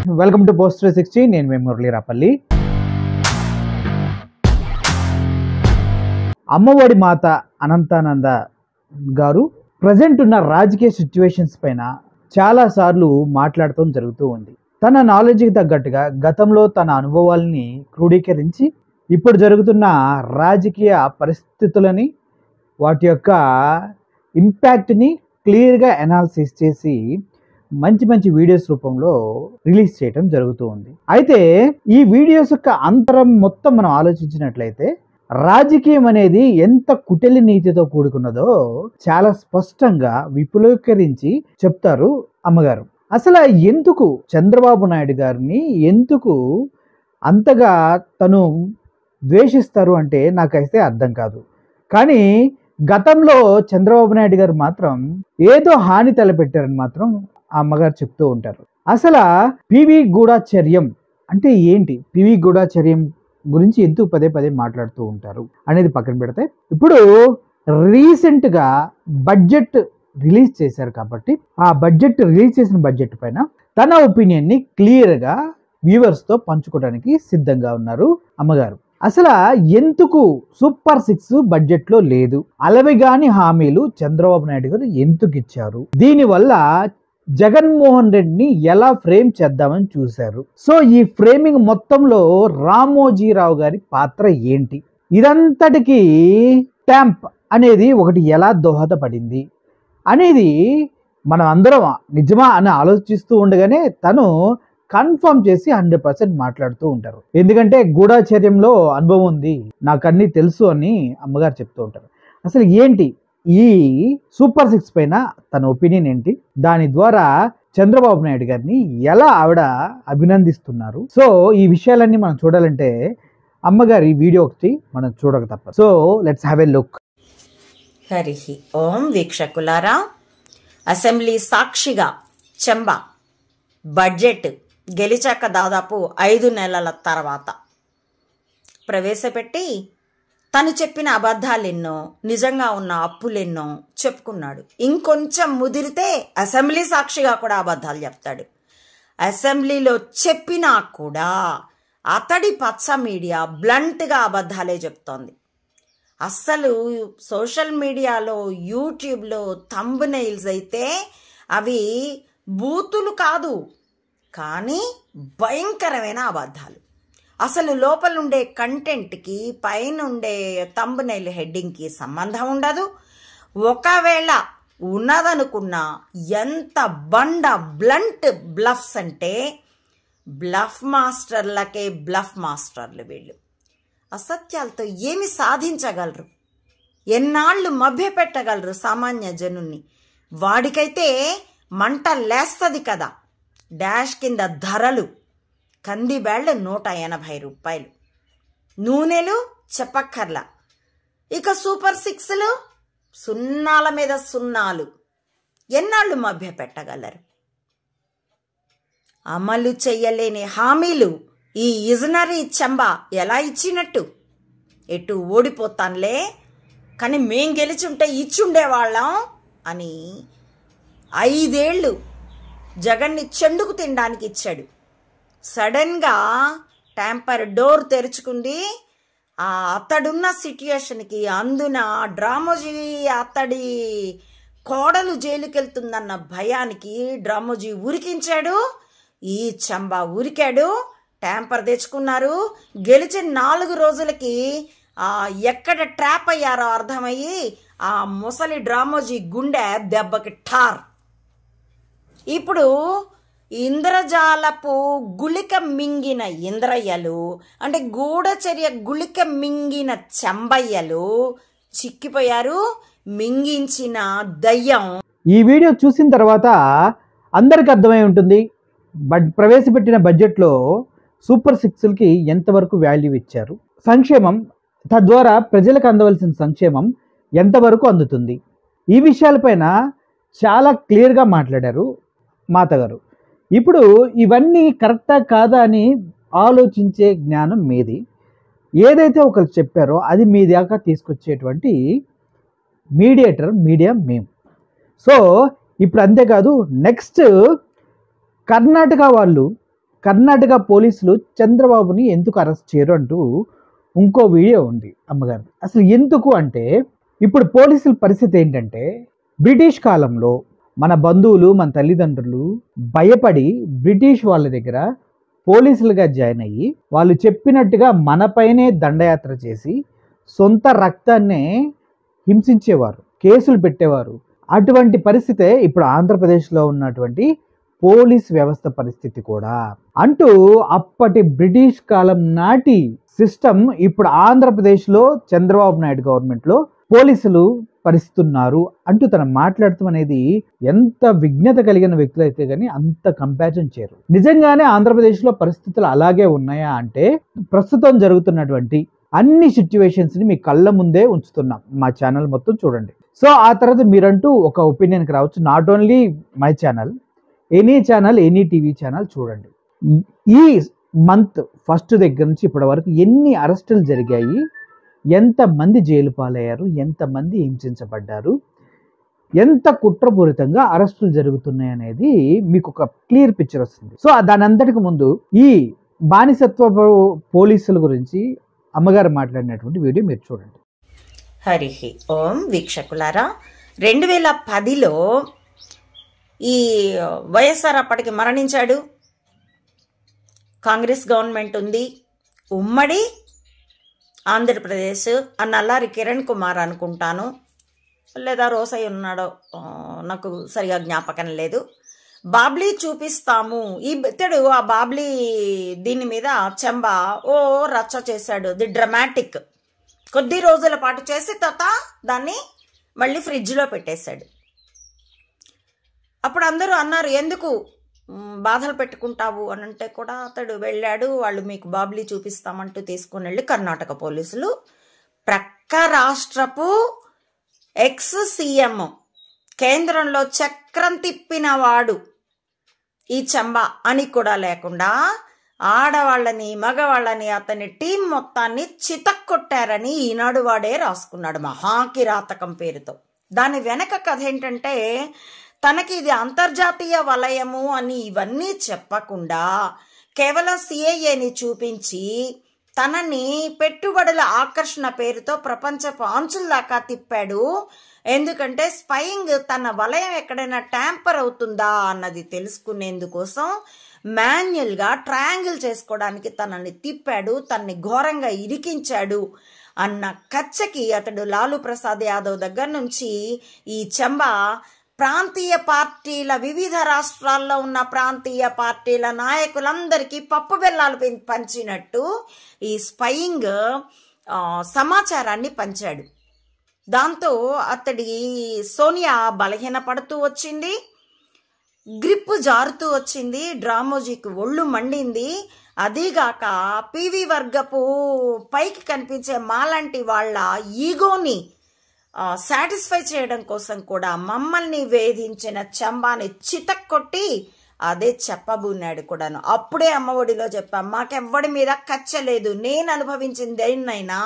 Welcome to post 360. నేను మీ మురళీ రాపల్లి. అమ్మఒడి మాత అనంతానంద గారు present ఉన్న రాజకీయ సిచ్యువేషన్స్ పైన చాలాసార్లు మాట్లాడటం జరుగుతూ ఉంది. తన నాలెడ్జ్కి తగ్గట్టుగా గతంలో తన అనుభవాల్ని క్రోడీకరించి ఇప్పుడు జరుగుతున్న రాజకీయ పరిస్థితులని, వాటి యొక్క ఇంపాక్ట్ని క్లియర్గా అనాలిసిస్ చేసి మంచి మంచి వీడియోస్ రూపంలో రిలీజ్ చేయడం జరుగుతూ ఉంది. అయితే ఈ వీడియోస్ యొక్క అంతరం మొత్తం మనం ఆలోచించినట్లయితే రాజకీయం అనేది ఎంత కుటిల నీతితో కూడుకున్నదో చాలా స్పష్టంగా విపులీకరించి చెప్తారు అమ్మగారు. అసలు ఎందుకు చంద్రబాబు నాయుడు గారిని ఎందుకు అంతగా తను ద్వేషిస్తారు అంటే నాకైతే అర్థం కాదు. కానీ గతంలో చంద్రబాబు నాయుడు గారు మాత్రం ఏదో హాని తలపెట్టారని మాత్రం ఆ అమ్మగారు చెప్తూ ఉంటారు. అసలు పివి గూఢచర్యం అంటే ఏంటి, పివి గూఢచర్యం గురించి ఎందుకు పదే పదే మాట్లాడుతూ ఉంటారు అనేది పక్కన పెడితే, ఇప్పుడు రీసెంట్గా బడ్జెట్ రిలీజ్ చేశారు కాబట్టి ఆ బడ్జెట్ రిలీజ్ చేసిన బడ్జెట్ పైన తన ఒపీనియన్ని క్లియర్గా వ్యూవర్స్తో పంచుకోవడానికి సిద్ధంగా ఉన్నారు అమ్మగారు. అసలు ఎందుకు సూపర్ 6 బడ్జెట్లో లేదు, అలవిగాని హామీలు చంద్రబాబు నాయుడు గారు ఎందుకు ఇచ్చారు, దీనివల్ల జగన్మోహన్ రెడ్డిని ఎలా ఫ్రేమ్ చేద్దామని చూశారు, సో ఈ ఫ్రేమింగ్ మొత్తంలో రామోజీరావు గారి పాత్ర ఏంటి, ఇదంతటికి ట్యాంప్ అనేది ఒకటి ఎలా దోహదపడింది అనేది మనం అందరం నిజమా అని ఆలోచిస్తూ ఉండగానే తను కన్ఫర్మ్ చేసి 100% మాట్లాడుతూ ఉంటారు. ఎందుకంటే గూఢచర్యంలో అనుభవం ఉంది, నాకు అన్నీ తెలుసు అని అమ్మగారు చెప్తూ ఉంటారు. అసలు ఏంటి ఈ సూపర్ 6 పైన తన ఒపీనియన్ ఏంటి, దాని ద్వారా చంద్రబాబు నాయుడు గారిని ఎలా ఆవిడ అభినందిస్తున్నారు, సో ఈ విషయాలన్నీ మనం చూడాలంటే అమ్మగారి వీడియో ఒకటి మనం చూడక తప్పదు. So let's have a look. Hari Om వీక్షకులారా, అసెంబ్లీ సాక్షిగా చెంబ బడ్జెట్ గెలిచాక దాదాపు 5 నెలల తర్వాత ప్రవేశపెట్టి తను చెప్పిన అబద్ధాలెన్నో, నిజంగా ఉన్న అప్పులెన్నో చెప్పుకున్నాడు. ఇంకొంచెం ముదిరితే అసెంబ్లీ సాక్షిగా కూడా అబద్ధాలు చెప్తాడు. అసెంబ్లీలో చెప్పినా కూడా అతడి పచ్చ మీడియా బ్లంట్గా అబద్ధాలే చెప్తోంది. అస్సలు సోషల్ మీడియాలో, యూట్యూబ్లో థంబ్నెయిల్స్ అయితే అవి బూతులు కాదు, కానీ భయంకరమైన అబద్ధాలు. అసలు లోపలుండే కంటెంట్కి పైనుండే థంబ్నెయిల్ హెడ్డింగ్కి సంబంధం ఉండదు. ఒకవేళ ఉన్నదనుకున్నా ఎంత బండ బ్లంట్ బ్లఫ్స్ అంటే బ్లఫ్ మాస్టర్లకే బ్లఫ్ మాస్టర్లు వీళ్ళు. అసత్యాలతో ఏమి సాధించగలరు, ఎన్నాళ్ళు మభ్యపెట్టగలరు సామాన్య జనుల్ని. వాడికైతే మంట లేస్తుంది కదా. డాష్ కింద ధరలు, కంది బ్యాళ్ళు 180 రూపాయలు, నూనెలు చెప్పక్కర్లా, ఇక సూపర్ 6లు సున్నాల మీద సున్నాలు. ఎన్నాళ్ళు మభ్య పెట్టగలరు? అమలు చెయ్యలేని హామీలు ఈ ఇజనరీ చెంబ ఎలా ఇచ్చినట్టు? ఎటు ఓడిపోతానులే కానీ మేం గెలిచుంటే ఇచ్చుండేవాళ్ళం అని 5 ఏళ్ళు జగన్ని చెండుకు తినడానికి ఇచ్చాడు. సడన్గా ట్యాంపర్ డోర్ తెరుచుకుంది. అతడున్న సిట్యుయేషన్కి అందున డ్రామోజీ అతడి కోడలు జైలుకెళ్తుందన్న భయానికి డ్రామోజీ ఉరికించాడు, ఈ చంబ ఉరికాడు. ట్యాంపర్ తెచ్చుకున్నారు. గెలిచిన 4 రోజులకి ఎక్కడ ట్రాప్ అయ్యారో అర్థమయ్యి ఆ ముసలి డ్రామోజీ గుండె దెబ్బకి ఠార్. ఇప్పుడు ఇంద్రజాలపు గుళిక మింగిన ఇంద్రయ్యలు, అంటే గూఢచర్య గుళిక మింగిన చెంబయ్యలు చిక్కిపోయారు. మింగించిన దయ్యం. ఈ వీడియో చూసిన తర్వాత అందరికి అర్థమై ఉంటుంది ప్రవేశపెట్టిన బడ్జెట్లో సూపర్ 6కి ఎంతవరకు వాల్యూ ఇచ్చారు, సంక్షేమం తద్వారా ప్రజలకు అందవలసిన సంక్షేమం ఎంతవరకు అందుతుంది, ఈ విషయాలపైన చాలా క్లియర్గా మాట్లాడారు మాతగారు. ఇప్పుడు ఇవన్నీ కరెక్టా కాదా అని ఆలోచించే జ్ఞానం మీది. ఏదైతే ఒకరు చెప్పారో అది మీ దాకా తీసుకొచ్చేటువంటి మీడియా మేము. సో ఇప్పుడు అంతేకాదు, నెక్స్ట్ కర్ణాటక వాళ్ళు కర్ణాటక పోలీసులు చంద్రబాబుని ఎందుకు అరెస్ట్ చేయరు అంటూ ఇంకో వీడియో ఉంది అమ్మగారు. అసలు ఎందుకు అంటే ఇప్పుడు పోలీసుల పరిస్థితి ఏంటంటే బ్రిటిష్ కాలంలో మన బంధువులు మన తల్లిదండ్రులు భయపడి బ్రిటిష్ వాళ్ళ దగ్గర పోలీసులుగా జాయిన్ అయ్యి వాళ్ళు చెప్పినట్టుగా మనపైనే దండయాత్ర చేసి సొంత రక్తాన్నే హింసించేవారు, కేసులు పెట్టేవారు. అటువంటి పరిస్థితే ఇప్పుడు ఆంధ్రప్రదేశ్లో ఉన్నటువంటి పోలీస్ వ్యవస్థ పరిస్థితి కూడా. అంటూ అప్పటి బ్రిటిష్ కాలం నాటి సిస్టమ్ ఇప్పుడు ఆంధ్రప్రదేశ్లో చంద్రబాబు నాయుడు గవర్నమెంట్లో పోలీసులు పరిస్తున్నారు అంటూ తను మాట్లాడటం అనేది ఎంత విజ్ఞత కలిగిన వ్యక్తులు అయితే కానీ అంత కంపారిజన్ చేయరు. నిజంగానే ఆంధ్రప్రదేశ్లో పరిస్థితులు అలాగే ఉన్నాయా అంటే ప్రస్తుతం జరుగుతున్నటువంటి అన్ని సిచ్యువేషన్స్ని మీ కళ్ళ ముందే ఉంచుతున్నాం. మా ఛానల్ మొత్తం చూడండి. సో ఆ తర్వాత మీరంటూ ఒక ఒపీనియన్కి రావచ్చు. Not only my channel, any channel, any TV channel చూడండి. ఈ మంత్ ఫస్ట్ దగ్గర నుంచి ఇప్పటి వరకు ఎన్ని అరెస్టులు జరిగాయి, ఎంతమంది జైలు పాలయ్యారు, ఎంతమంది హింసించబడ్డారు, ఎంత కుట్రపూరితంగా అరెస్టులు జరుగుతున్నాయి అనేది మీకు ఒక క్లియర్ పిక్చర్ వస్తుంది. సో దాని అంతటికి ముందు ఈ బానిసత్వ పోలీసుల గురించి అమ్మగారు మాట్లాడినటువంటి వీడియో మీరు చూడండి. హరి ఓం వీక్షకులారా, 2010లో ఈ వైఎస్ఆర్ అప్పటికి మరణించాడు. కాంగ్రెస్ గవర్నమెంట్ ఉంది, ఉమ్మడి ఆంధ్రప్రదేశ్. ఆ నల్లారి కిరణ్ కుమార్ అనుకుంటాను, లేదా రోసయ్య ఉన్నాడో నాకు సరిగా జ్ఞాపకం లేదు. బాబ్లీ చూపిస్తాము ఈ బెత్తడు, ఆ బాబ్లీ దీని మీద చెంబ రచ్చ చేశాడు. ది డ్రమాటిక్ కొద్ది రోజుల పాటు చేసి తర్వాత దాన్ని మళ్ళీ ఫ్రిడ్జ్లో పెట్టేశాడు. అప్పుడు అందరూ అన్నారు, ఎందుకు బాధలు పెట్టుకుంటావు అని అంటే కూడా అతడు వెళ్ళాడు. వాళ్ళు మీకు బాబ్లీ చూపిస్తామంటూ తీసుకుని వెళ్ళి కర్ణాటక పోలీసులు ప్రక్క రాష్ట్రపు ఎక్స్ సీఎం, కేంద్రంలో చక్రం తిప్పినవాడు ఈ చెంబ అని కూడా లేకుండా ఆడవాళ్ళని మగవాళ్ళని అతని టీం మొత్తాన్ని చితక్కొట్టారని ఈనాడు వాడే రాసుకున్నాడు మహాకిరాతకం పేరుతో. దాని వెనక కథ ఏంటంటే తనకి ఇది అంతర్జాతీయ వలయము అని ఇవన్నీ చెప్పకుండా కేవలం సిఐఏని చూపించి తనని పెట్టుబడుల ఆకర్షణ పేరుతో ప్రపంచ పాంచుల దాకా తిప్పాడు. ఎందుకంటే స్పైయింగ్ తన వలయం ఎక్కడైనా ట్యాంపర్ అవుతుందా అన్నది తెలుసుకునేందుకోసం మాన్యువల్గా ట్రయాంగిల్ చేసుకోవడానికి తనని తిప్పాడు, తనని ఘోరంగా ఇరికించాడు అన్న కచ్చకి అతడు లాలూ ప్రసాద్ యాదవ్ దగ్గర నుంచి ఈ చెంబ ప్రాంతీయ పార్టీల, వివిధ రాష్ట్రాల్లో ఉన్న ప్రాంతీయ పార్టీల నాయకులందరికీ పప్పు బెల్లాలు పంచినట్టు ఈ స్పైయింగ్ సమాచారాన్ని పంచాడు. దాంతో అతడి సోనియా బలహీనపడుతూ వచ్చింది, గ్రిప్ జారుతూ వచ్చింది, డ్రామోజీకి ఒళ్ళు మండింది. అదీగాక పివి వర్గపు పైకి కనిపించే మాలాంటి వాళ్ళ ఈగోని సాటిస్ఫై చేయడం కోసం కూడా మమ్మల్ని వేధించిన చెంబాని చితక్కొట్టి అదే చెప్పబూనాడు కూడాను. అప్పుడే అమ్మఒడిలో చెప్పాం, మాకెవ్వడి మీద కచ్చలేదు, నేను అనుభవించింది దేన్నైనా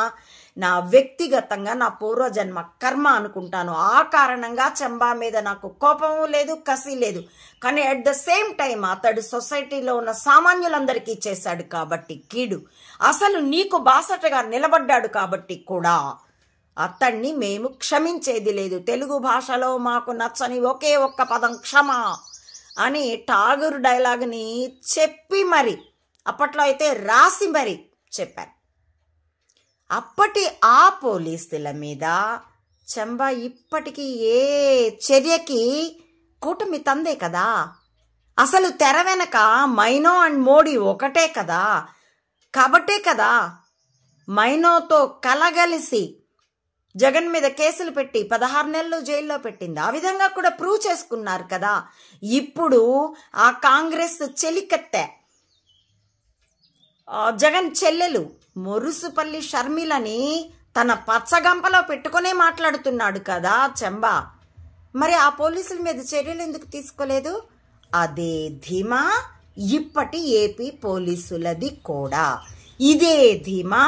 నా వ్యక్తిగతంగా నా పూర్వజన్మ కర్మ అనుకుంటాను. ఆ కారణంగా చెంబా మీద నాకు కోపము లేదు, కసి లేదు. కానీ అట్ ద సేమ్ టైం అతడు సొసైటీలో ఉన్న సామాన్యులందరికీ చేశాడు కాబట్టి కీడు. అసలు నీకు బాసటగా నిలబడ్డాడు కాబట్టి కూడా అతన్ని మేము క్షమించేది లేదు. తెలుగు భాషలో మాకు నచ్చని ఒకే ఒక్క పదం క్షమ అని ఠాగూర్ డైలాగ్ని చెప్పి మరి, అప్పట్లో అయితే రాసి మరి చెప్పారు. అప్పటి ఆ పోలీసుల మీద చెంబా ఇప్పటికీ ఏ చర్యకి కూటమి తందే కదా. అసలు తెర వెనక మైనో అండ్ మోడీ ఒకటే కదా. కాబట్టే కదా మైనోతో కలగలిసి జగన్ మీద కేసులు పెట్టి 16 నెలలు జైల్లో పెట్టింది. ఆ విధంగా కూడా ప్రూవ్ చేసుకున్నారు కదా. ఇప్పుడు ఆ కాంగ్రెస్ చెలికత్తె జగన్ చెల్లెలు మురుసుపల్లి షర్మిలని తన పచ్చగంపలో పెట్టుకునే మాట్లాడుతున్నాడు కదా చెంబా. మరి ఆ పోలీసుల మీద చర్యలు ఎందుకు తీసుకోలేదు? అదే ధీమా ఇప్పటి ఏపీ పోలీసులది కూడా. ఇదే ధీమా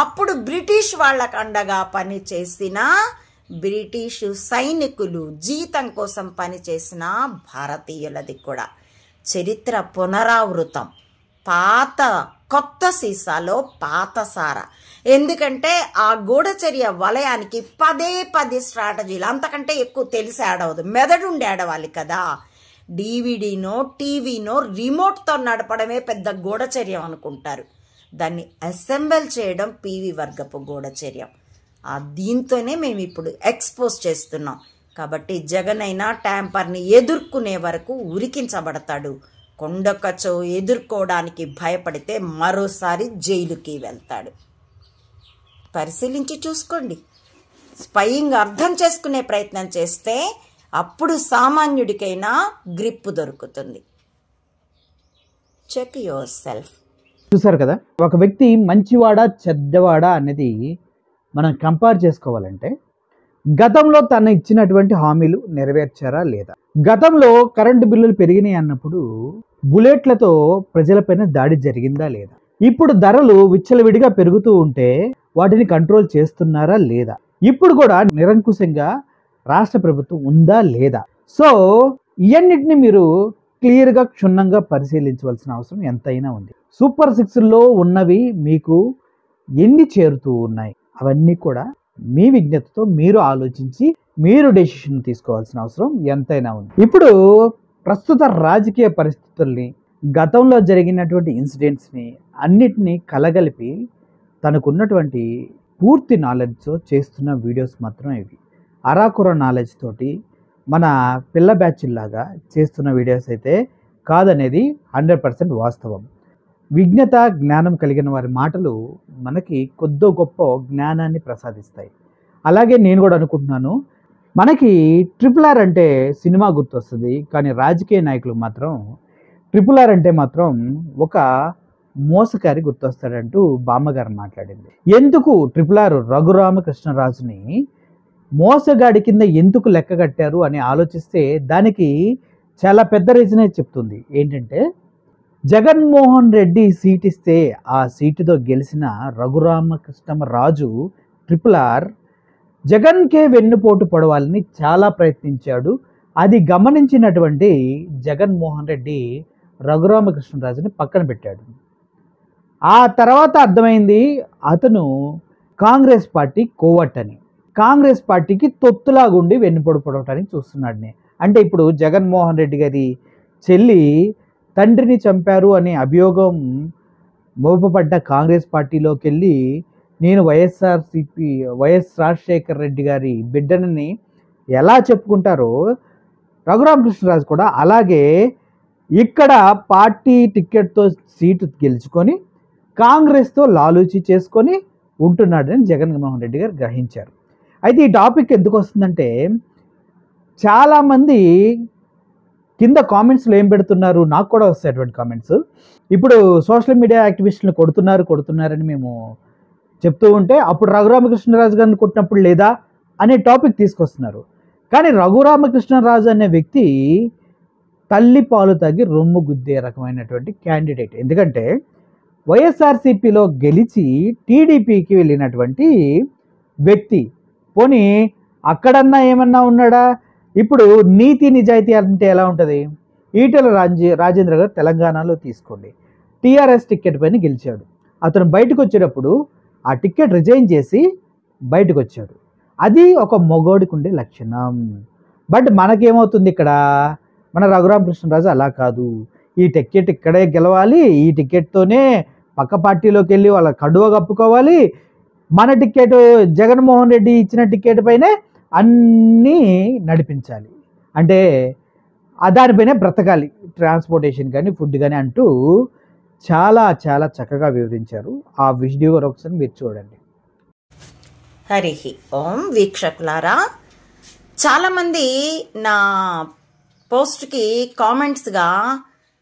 అప్పుడు బ్రిటిష్ వాళ్ళకు అండగా పనిచేసిన బ్రిటిషు సైనికులు, జీతం కోసం పనిచేసిన భారతీయులది కూడా. చరిత్ర పునరావృతం. పాత కొత్త సీసాలో పాత సారా. ఎందుకంటే ఆ గూఢచర్య వలయానికి పదే స్ట్రాటజీలు, అంతకంటే ఎక్కువ తెలిసి ఆడవదు, మెదడుండి ఆడవాలి కదా. డివిడీనో టీవీనో రిమోట్తో నడపడమే పెద్ద గూఢచర్యం అనుకుంటారు. దాన్ని అసెంబుల్ చేయడం పివి వర్గపు గూఢచర్యం. దీంతోనే మేము ఇప్పుడు ఎక్స్పోజ్ చేస్తున్నాం. కాబట్టి జగన్ అయినా ట్యాంపర్ని ఎదుర్కొనే వరకు ఉరికించబడతాడు. కొండకచో ఎదుర్కోవడానికి భయపడితే మరోసారి జైలుకి వెళ్తాడు. పరిశీలించి చూసుకోండి. స్వయంగా అర్థం చేసుకునే ప్రయత్నం చేస్తే అప్పుడు సామాన్యుడికైనా గ్రిప్ దొరుకుతుంది. Check yourself. చూసారు కదా, ఒక వ్యక్తి మంచివాడా చెడ్డవాడా అనేది మనం కంపేర్ చేసుకోవాలంటే గతంలో తను ఇచ్చినటువంటి హామీలు నెరవేర్చారా లేదా. గతంలో కరెంటు బిల్లులు పెరిగినాయి అన్నప్పుడు బుల్లెట్లతో ప్రజలపైన దాడి జరిగిందా లేదా. ఇప్పుడు ధరలు విచ్చలవిడిగా పెరుగుతూ ఉంటే వాటిని కంట్రోల్ చేస్తున్నారా లేదా. ఇప్పుడు కూడా నిరంకుశంగా రాష్ట్ర ప్రభుత్వం ఉందా లేదా. సో ఇవన్నిటిని మీరు క్లియర్గా క్షుణ్ణంగా పరిశీలించవలసిన అవసరం ఎంతైనా ఉంది. సూపర్ 6లో ఉన్నవి మీకు ఎన్ని చేరుతూ ఉన్నాయి అవన్నీ కూడా మీ విజ్ఞతతో మీరు ఆలోచించి మీరు డెసిషన్ తీసుకోవాల్సిన అవసరం ఎంతైనా ఉంది. ఇప్పుడు ప్రస్తుత రాజకీయ పరిస్థితుల్ని, గతంలో జరిగినటువంటి ఇన్సిడెంట్స్ని అన్నిటినీ కలగలిపి తనకున్నటువంటి పూర్తి నాలెడ్జ్తో చేస్తున్న వీడియోస్ మాత్రం ఇవి. అరాకుర నాలెడ్జ్ తోటి మన పిల్ల బ్యాచ్లాగా చేస్తున్న వీడియోస్ అయితే కాదనేది 100% వాస్తవం. విజ్ఞత జ్ఞానం కలిగిన వారి మాటలు మనకి కొద్దో గొప్ప జ్ఞానాన్ని ప్రసాదిస్తాయి. అలాగే నేను కూడా అనుకుంటున్నాను, మనకి RRR అంటే సినిమా గుర్తొస్తుంది, కానీ రాజకీయ నాయకులు మాత్రం RRR అంటే మాత్రం ఒక మోసకారి గుర్తొస్తాడంటూ బామ్మగారు మాట్లాడింది. ఎందుకు RRR రఘురామకృష్ణరాజుని మోసగాడి కింద ఎందుకు లెక్క కట్టారు అని ఆలోచిస్తే దానికి చాలా పెద్ద రీజనే చెప్తుంది. ఏంటంటే జగన్మోహన్ రెడ్డి సీట్ ఇస్తే ఆ సీటుతో గెలిచిన రఘురామకృష్ణరాజు RRR జగన్కే వెన్నుపోటు పొడవాలని చాలా ప్రయత్నించాడు. అది గమనించినటువంటి జగన్మోహన్ రెడ్డి రఘురామకృష్ణరాజుని పక్కన పెట్టాడు. ఆ తర్వాత అర్థమైంది అతను కాంగ్రెస్ పార్టీ కోవట్ అని, కాంగ్రెస్ పార్టీకి తొత్తులాగుండి వెన్నుపోటు పొడవటానికి చూస్తున్నాడు. అంటే ఇప్పుడు జగన్మోహన్ రెడ్డి గారి చెల్లి తండ్రిని చంపారు అనే అభియోగం మోపబడ్డ కాంగ్రెస్ పార్టీలోకి వెళ్ళి నేను వైఎస్ రాజశేఖర్ రెడ్డి గారి బిడ్డనని ఎలా చెప్పుకుంటారో రఘురామకృష్ణరాజు కూడా అలాగే ఇక్కడ పార్టీ టికెట్తో సీటు గెలుచుకొని కాంగ్రెస్తో లాలూచి చేసుకొని ఉంటున్నాడని జగన్మోహన్ రెడ్డి గారు గ్రహించారు. అయితే ఈ టాపిక్ ఎందుకు వస్తుందంటే చాలామంది కింద కామెంట్స్లో ఏం పెడుతున్నారు, నాకు కూడా వస్తాయి అటువంటి కామెంట్స్. ఇప్పుడు సోషల్ మీడియా యాక్టివిస్టులను కొడుతున్నారని మేము చెప్తూ ఉంటే అప్పుడు రఘురామకృష్ణరాజు గారిని కొట్టినప్పుడు లేదా అనే టాపిక్ తీసుకొస్తున్నారు. కానీ రఘురామకృష్ణరాజు అనే వ్యక్తి తల్లి పాలు తాగి రొమ్ము గుద్దే రకమైనటువంటి క్యాండిడేట్. ఎందుకంటే వైఎస్ఆర్సీపీలో గెలిచి టీడీపీకి వెళ్ళినటువంటి వ్యక్తి. పోనీ అక్కడన్నా ఏమన్నా ఉన్నాడా? ఇప్పుడు నీతి నిజాయితీ అంటే ఎలా ఉంటుంది? ఈటెల రాజేంద్ర గారు తెలంగాణలో తీసుకోండి, టీఆర్ఎస్ టికెట్ పైన గెలిచాడు. అతను బయటకు వచ్చేటప్పుడు ఆ టికెట్ రిజైన్ చేసి బయటకు వచ్చాడు. అది ఒక మొగోడికి ఉండే లక్షణం. బట్ మనకేమవుతుంది ఇక్కడ, మన రఘురామకృష్ణరాజు అలా కాదు. ఈ టికెట్ ఇక్కడే గెలవాలి, ఈ టికెట్తోనే పక్క పార్టీలోకి వెళ్ళి వాళ్ళ కండువ కప్పుకోవాలి, మన టికెట్ జగన్మోహన్ రెడ్డి ఇచ్చిన టికెట్ పైనే అన్నీ నడిపించాలి, అంటే దానిపైనే బ్రతకాలి, ట్రాన్స్పోర్టేషన్ కానీ ఫుడ్ కానీ అంటూ చాలా చాలా చక్కగా వివరించారు. ఆ వీడియో ఒకసారి మీరు చూడండి. హరి ఓం వీక్షకులారా, చాలామంది నా పోస్ట్కి కామెంట్స్గా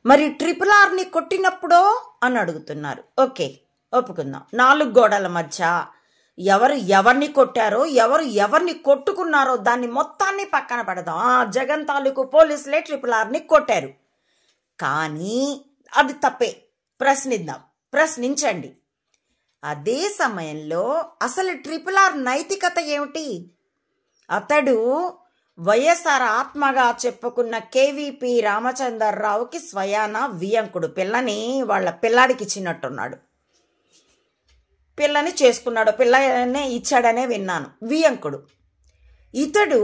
మరి RRRని కొట్టినప్పుడో అని అడుగుతున్నారు. ఓకే, ఒప్పుకుందాం. 4 గోడల మధ్య ఎవరిని కొట్టారో ఎవరిని కొట్టుకున్నారో దాన్ని మొత్తాన్ని పక్కన పెడదాం. జగన్ తాలూకు పోలీసులే RRRని కొట్టారు, కానీ అది తప్పే. ప్రశ్నించండి. అదే సమయంలో అసలు RRR నైతికత ఏమిటి? అతడు వైఎస్ఆర్ ఆత్మగా చెప్పుకున్న కేవీపీ రామచంద్రరావుకి స్వయాన వియంకుడు. పిల్లని వాళ్ళ పిల్లాడికి ఇచ్చినట్టున్నాడు. పిల్లని చేసుకున్నాడు, పిల్లనే ఇచ్చాడనే విన్నాను. వియంకుడు ఇతడు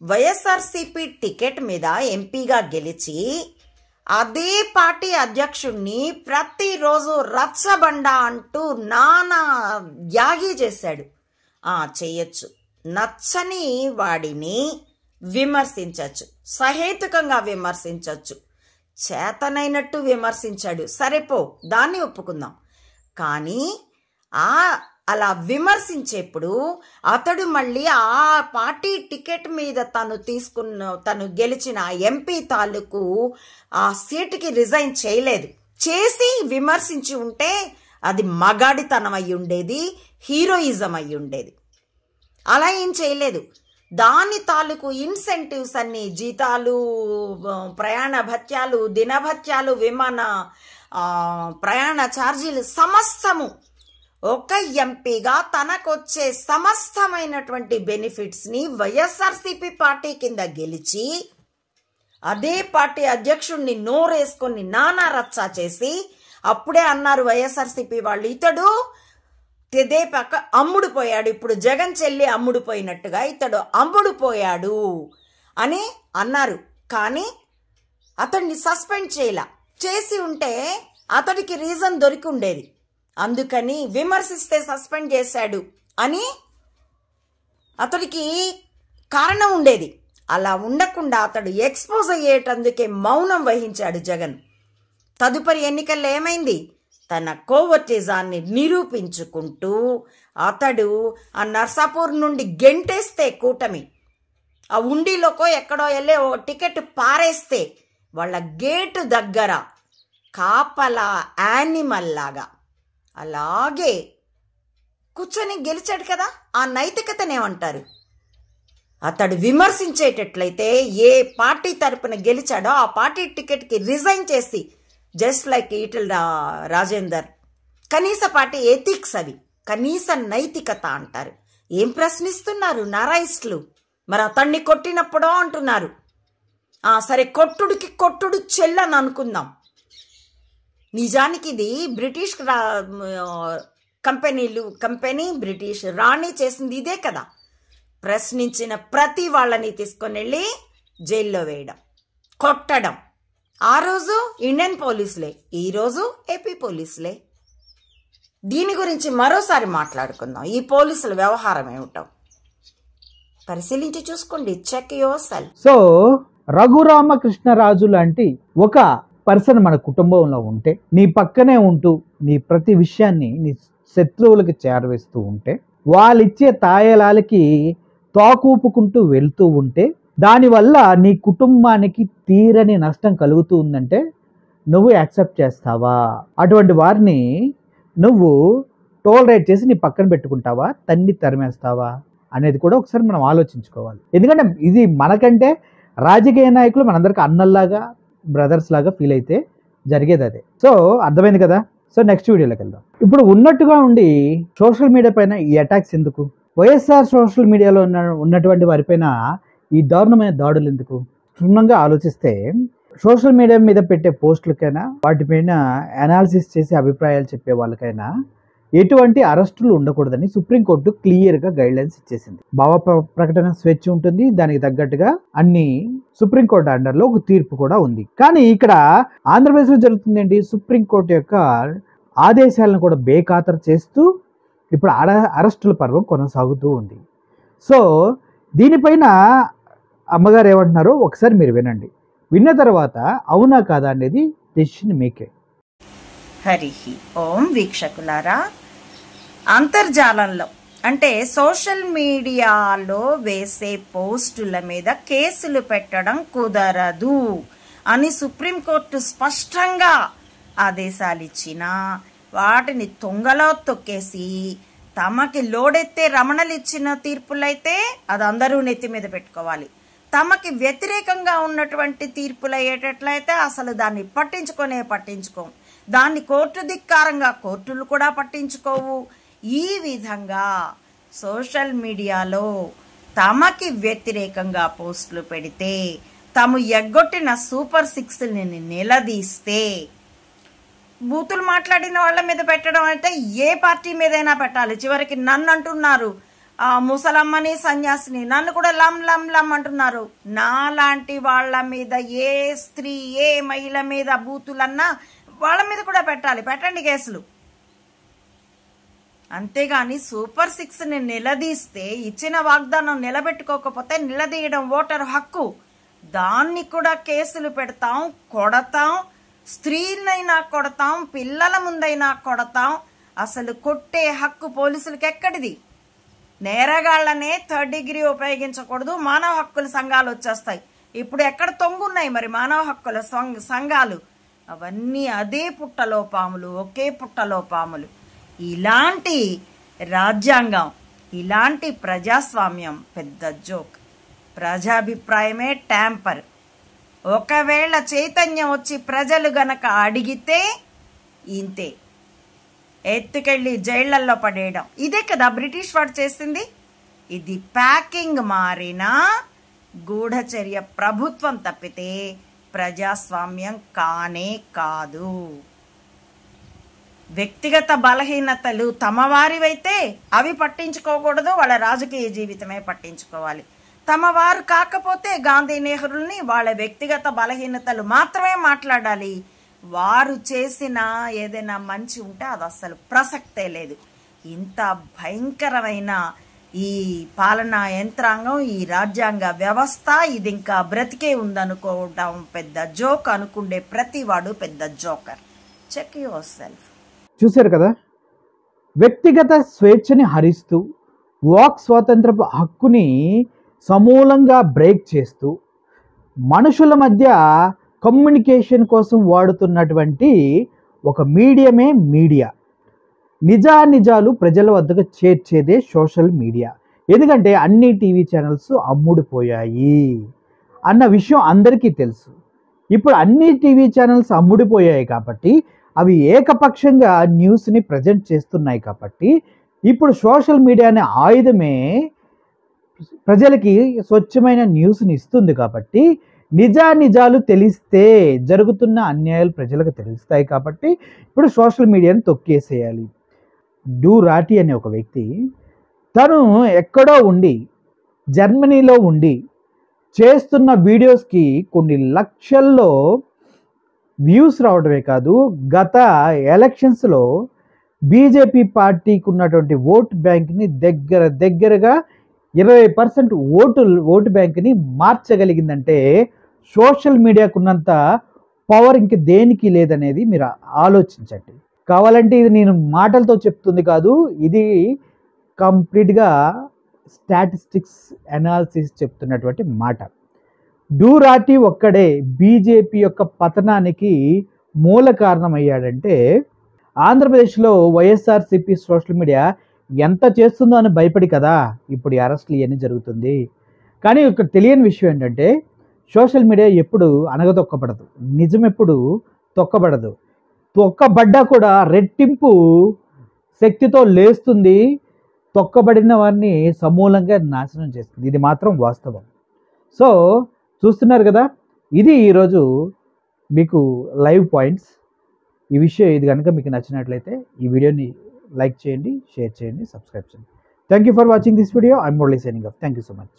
వైఎస్ఆర్సీపీ టికెట్ మీద ఎంపీగా గెలిచి అదే పార్టీ అధ్యక్షుణ్ణి ప్రతిరోజు రచ్చబండ అంటూ నానా యాగి చేశాడు. చెయ్యొచ్చు, నచ్చని వాడిని విమర్శించవచ్చు, సహేతుకంగా విమర్శించవచ్చు, చేతనైనట్టు విమర్శించాడు, సరేపో దాన్ని ఒప్పుకుందాం. కానీ అలా విమర్శించేప్పుడు అతడు మళ్ళీ ఆ పార్టీ టికెట్ మీద తను గెలిచిన ఎంపీ తాలూకు ఆ సీటుకి రిజైన్ చేయలేదు. చేసి విమర్శించి ఉంటే అది మగాడితనం అయి ఉండేది, హీరోయిజం అయి ఉండేది. అలా ఏం చేయలేదు. దాని తాలూకు ఇన్సెంటివ్స్ అన్ని, జీతాలు, ప్రయాణ భత్యాలు, దినభత్యాలు, విమాన ప్రయాణ ఛార్జీలు సమస్తము ఒక ఎంపీగా తనకొచ్చే సమస్తమైనటువంటి బెనిఫిట్స్ని వైఎస్ఆర్సీపీ పార్టీ కింద గెలిచి అదే పార్టీ అధ్యక్షుడిని నోరేసుకొని నానా రచ్చా చేసి అప్పుడే అన్నారు వైఎస్ఆర్సీపీ వాళ్ళు, ఇతడు తెదేపాక అమ్ముడుపోయాడు, ఇప్పుడు జగన్ చెల్లి అమ్ముడుపోయినట్టుగా ఇతడు అమ్ముడుపోయాడు అని అన్నారు. కానీ అతడిని సస్పెండ్ చేయలా. చేసి ఉంటే అతడికి రీజన్ దొరికి ఉండేది. అందుకని విమర్శిస్తే సస్పెండ్ చేశాడు అని అతడికి కారణం ఉండేది. అలా ఉండకుండా అతడు ఎక్స్పోజ్ అయ్యేటందుకే మౌనం వహించాడు జగన్. తదుపరి ఎన్నికల్లో ఏమైంది? తన కోవర్టిజాన్ని నిరూపించుకుంటూ అతడు ఆ నర్సాపూర్ నుండి గెంటేస్తే కూటమి, ఆ ఉండిలోకో ఎక్కడో వెళ్ళే ఓ టికెట్ పారేస్తే వాళ్ళ గేటు దగ్గర కాపలా యానిమల్ లాగా అలాగే కూర్చొని గెలిచాడు కదా. ఆ నైతికతనేమంటారు? అతడు విమర్శించేటట్లయితే ఏ పార్టీ తరపున గెలిచాడో ఆ పార్టీ టికెట్కి రిజైన్ చేసి, జస్ట్ లైక్ ఈటెల రాజేందర్, కనీస పార్టీ ఎథిక్స్ అవి, కనీస నైతికత అంటారు. ఏం ప్రశ్నిస్తున్నారు నారాయిస్టులు? మరి అతన్ని కొట్టినప్పుడో అంటున్నారు. సరే, కొట్టుడికి కొట్టుడు చెల్లని అనుకుందాం. నిజానికి ఇది బ్రిటిష్ కంపెనీ బ్రిటిష్ రాణి చేసింది ఇదే కదా. ప్రశ్నించిన ప్రతి వాళ్ళని తీసుకొని వెళ్ళి జైల్లో వేయడం, కొట్టడం. ఆ రోజు ఇండియన్ పోలీసులే, ఈరోజు ఏపీ పోలీసులే. దీని గురించి మరోసారి మాట్లాడుకుందాం. ఈ పోలీసుల వ్యవహారం ఏమిటో పరిశీలించి చూసుకోండి. Check yourself. So Raghu Rama Krishna Raju లాంటి ఒక పర్సన్ మన కుటుంబంలో ఉంటే, నీ పక్కనే ఉంటూ నీ ప్రతి విషయాన్ని నీ శత్రువులకి చేరవేస్తూ ఉంటే, వాళ్ళిచ్చే తాయలాలకి తోకూపుకుంటూ వెళ్తూ ఉంటే, దానివల్ల నీ కుటుంబానికి తీరని నష్టం కలుగుతూ ఉందంటే నువ్వు యాక్సెప్ట్ చేస్తావా? అటువంటి వారిని నువ్వు టోలరేట్ చేసి నీ పక్కన పెట్టుకుంటావా, తన్ని తరిమేస్తావా అనేది కూడా ఒకసారి మనం ఆలోచించుకోవాలి. ఎందుకంటే ఇది మనకంటే రాజకీయ నాయకులు మనందరికీ అన్నల్లాగా, బ్రదర్స్ లాగా ఫీల్ అయితే జరిగేది అదే. సో అర్థమైంది కదా. సో నెక్స్ట్ వీడియోలోకి వెళ్దాం. ఇప్పుడు ఉన్నట్టుగా ఉండి సోషల్ మీడియా పైన ఈ అటాక్స్ ఎందుకు? వైఎస్ఆర్ సోషల్ మీడియాలో ఉన్నటువంటి వారిపైన ఈ దారుణమైన దాడులు ఎందుకు? క్షుణ్ణంగా ఆలోచిస్తే సోషల్ మీడియా మీద పెట్టే పోస్టులకైనా, వాటిపైన అనాలిసిస్ చేసి అభిప్రాయాలు చెప్పే వాళ్ళకైనా ఎటువంటి అరెస్టులు ఉండకూడదని సుప్రీంకోర్టు క్లియర్గా గైడ్లైన్స్ ఇచ్చేసింది. భావ ప్రకటన స్వేచ్ఛ ఉంటుంది, దానికి తగ్గట్టుగా అన్ని సుప్రీంకోర్టు అండర్లో ఒక తీర్పు కూడా ఉంది. కానీ ఇక్కడ ఆంధ్రప్రదేశ్లో జరుగుతుంది ఏంటి? సుప్రీంకోర్టు యొక్క ఆదేశాలను కూడా బేఖాతరు చేస్తూ ఇప్పుడు అరెస్టుల పర్వం కొనసాగుతూ ఉంది. సో దీనిపైన అమ్మగారు ఏమంటున్నారో ఒకసారి మీరు వినండి. విన్న తర్వాత అవునా కాదా అనేది డెసిషన్ మీకే. హరి ఓం వీక్షకులారా, అంతర్జాలంలో అంటే సోషల్ మీడియాలో వేసే పోస్టుల మీద కేసులు పెట్టడం కుదరదు అని సుప్రీంకోర్టు స్పష్టంగా ఆదేశాలు ఇచ్చినా వాటిని తొంగలో తొక్కేసి తమకి లోడెత్తే రమణలు ఇచ్చిన తీర్పులైతే అది అందరూ నెత్తి మీద పెట్టుకోవాలి. తమకి వ్యతిరేకంగా ఉన్నటువంటి తీర్పులు అయ్యేటట్లయితే అసలు దాన్ని పట్టించుకోం. దాన్ని కోర్టు ధిక్కారంగా కోర్టులు కూడా పట్టించుకోవు. ఈ విధంగా సోషల్ మీడియాలో తమకి వ్యతిరేకంగా పోస్టులు పెడితే, తాము ఎగ్గొట్టిన సూపర్ 6ని నిలదీస్తే, బూతులు మాట్లాడిన వాళ్ళ మీద పెట్టడం అయితే ఏ పార్టీ మీదైనా పెట్టాలి. చివరికి నన్ను అంటున్నారు ముసలమ్మని సన్యాసిని, నన్ను కూడా లమ్ లమ్ లమ్ అంటున్నారు. నాలాంటి వాళ్ళ మీద, ఏ స్త్రీ ఏ మహిళ మీద బూతులన్నా వాళ్ళ మీద కూడా పెట్టాలి. పెట్టండి కేసులు. అంతేగాని సూపర్ 6ని నిలదీస్తే, ఇచ్చిన వాగ్దానం నిలబెట్టుకోకపోతే నిలదీయడం ఓటరు హక్కు. దాన్ని కూడా కేసులు పెడతాం, కొడతాం. స్త్రీలైనా కొడతాం, పిల్లల ముందైనా కొడతాం. అసలు కొట్టే హక్కు పోలీసులకి ఎక్కడిది? నేరగాళ్లనే 3rd డిగ్రీ ఉపయోగించకూడదు, మానవ హక్కుల సంఘాలు వచ్చేస్తాయి. ఇప్పుడు ఎక్కడ తొంగున్నాయి మరి మానవ హక్కుల సంఘాలు? అవన్నీ అదే పుట్టలో పాములు, ఒకే పుట్టలో పాములు. ఇలాంటి రాజ్యాంగం, ఇలాంటి ప్రజాస్వామ్యం పెద్ద జోక్. ప్రజాభిప్రాయమే ట్యాంపర్. ఒకవేళ చైతన్యం వచ్చి ప్రజలు గనక అడిగితే ఇంతే, ఎత్తుకెళ్ళి జైళ్లల్లో పడేయడం. ఇదే కదా బ్రిటిష్ వాడు చేసింది. ఇది ప్యాకింగ్ మారిన గూఢచర్య ప్రభుత్వం తప్పితే ప్రజాస్వామ్యం కానే కాదు. వ్యక్తిగత బలహీనతలు తమవారివైతే అవి పట్టించుకోకూడదు, వాళ్ళ రాజకీయ జీవితమే పట్టించుకోవాలి. తమవారు కాకపోతే గాంధీ నెహ్రూని వాళ్ళ వ్యక్తిగత బలహీనతలు మాత్రమే మాట్లాడాలి. వారు చేసిన ఏదైనా మంచి ఉంటే అది అస్సలు ప్రసక్తే లేదు. ఇంత భయంకరమైన ఈ పాలనా యంత్రాంగం, ఈ రాజ్యాంగ వ్యవస్థ, ఇది ఇంకా బ్రతికే ఉందనుకోవడం పెద్ద జోక్. అనుకుండే ప్రతివాడు పెద్ద జోకర్. Check your self. చూశారు కదా, వ్యక్తిగత స్వేచ్ఛని హరిస్తూ, వాక్ స్వాతంత్రపు హక్కుని సమూలంగా బ్రేక్ చేస్తూ, మనుషుల మధ్య కమ్యూనికేషన్ కోసం వాడుతున్నటువంటి ఒక మీడియమే మీడియా. నిజానిజాలు ప్రజల వద్దకు చేర్చేదే సోషల్ మీడియా. ఎందుకంటే అన్ని టీవీ ఛానల్స్ అమ్ముడిపోయాయి అన్న విషయం అందరికీ తెలుసు. ఇప్పుడు అన్ని టీవీ ఛానల్స్ అమ్ముడిపోయాయి కాబట్టి అవి ఏకపక్షంగా న్యూస్ని ప్రజెంట్ చేస్తున్నాయి కాబట్టి ఇప్పుడు సోషల్ మీడియా అనే ఆయుధమే ప్రజలకి స్వచ్ఛమైన న్యూస్ని ఇస్తుంది. కాబట్టి నిజానిజాలు తెలిస్తే జరుగుతున్న అన్యాయాలు ప్రజలకు తెలుస్తాయి. కాబట్టి ఇప్పుడు సోషల్ మీడియాని తొక్కేసేయాలి. డూ రాటి అనే ఒక వ్యక్తి తను ఎక్కడో ఉండి, జర్మనీలో ఉండి చేస్తున్న వీడియోస్కి కొన్ని లక్షల్లో వ్యూస్ రావడమే కాదు, గత ఎలక్షన్స్లో బీజేపీ పార్టీకి ఉన్నటువంటి ఓటు బ్యాంక్ని దగ్గరగా 20% ఓటు బ్యాంక్ని మార్చగలిగిందంటే సోషల్ మీడియాకు ఉన్నంత పవర్ ఇంక దేనికి లేదనేది మీరు ఆలోచించండి. కావాలంటే ఇది నేను మాటలతో చెప్తుంది కాదు, ఇది కంప్లీట్గా స్టాటిస్టిక్స్ అనాలిసిస్ చెప్తున్నటువంటి మాట. డూ రాటి ఒక్కడే బీజేపీ యొక్క పతనానికి మూల కారణమయ్యాడంటే ఆంధ్రప్రదేశ్లో వైఎస్ఆర్సీపీ సోషల్ మీడియా ఎంత చేస్తుందో అని భయపడి కదా ఇప్పుడు అరెస్టులు ఇవన్నీ జరుగుతుంది. కానీ ఒక తెలియని విషయం ఏంటంటే సోషల్ మీడియా ఎప్పుడు అణగదొక్కబడదు, నిజం ఎప్పుడు తొక్కబడదు. తొక్కబడ్డా కూడా రెట్టింపు శక్తితో లేస్తుంది, తొక్కబడిన వారిని సమూలంగా నాశనం చేస్తుంది. ఇది మాత్రం వాస్తవం. సో చూస్తున్నారు కదా, ఇది ఈరోజు మీకు లైవ్ పాయింట్స్. ఈ విషయం ఇది కనుక మీకు నచ్చినట్లయితే ఈ వీడియోని లైక్ చేయండి, షేర్ చేయండి, సబ్స్క్రైబ్ చేయండి. Thank you for watching this video. I'm Murali signing off. Thank you so much.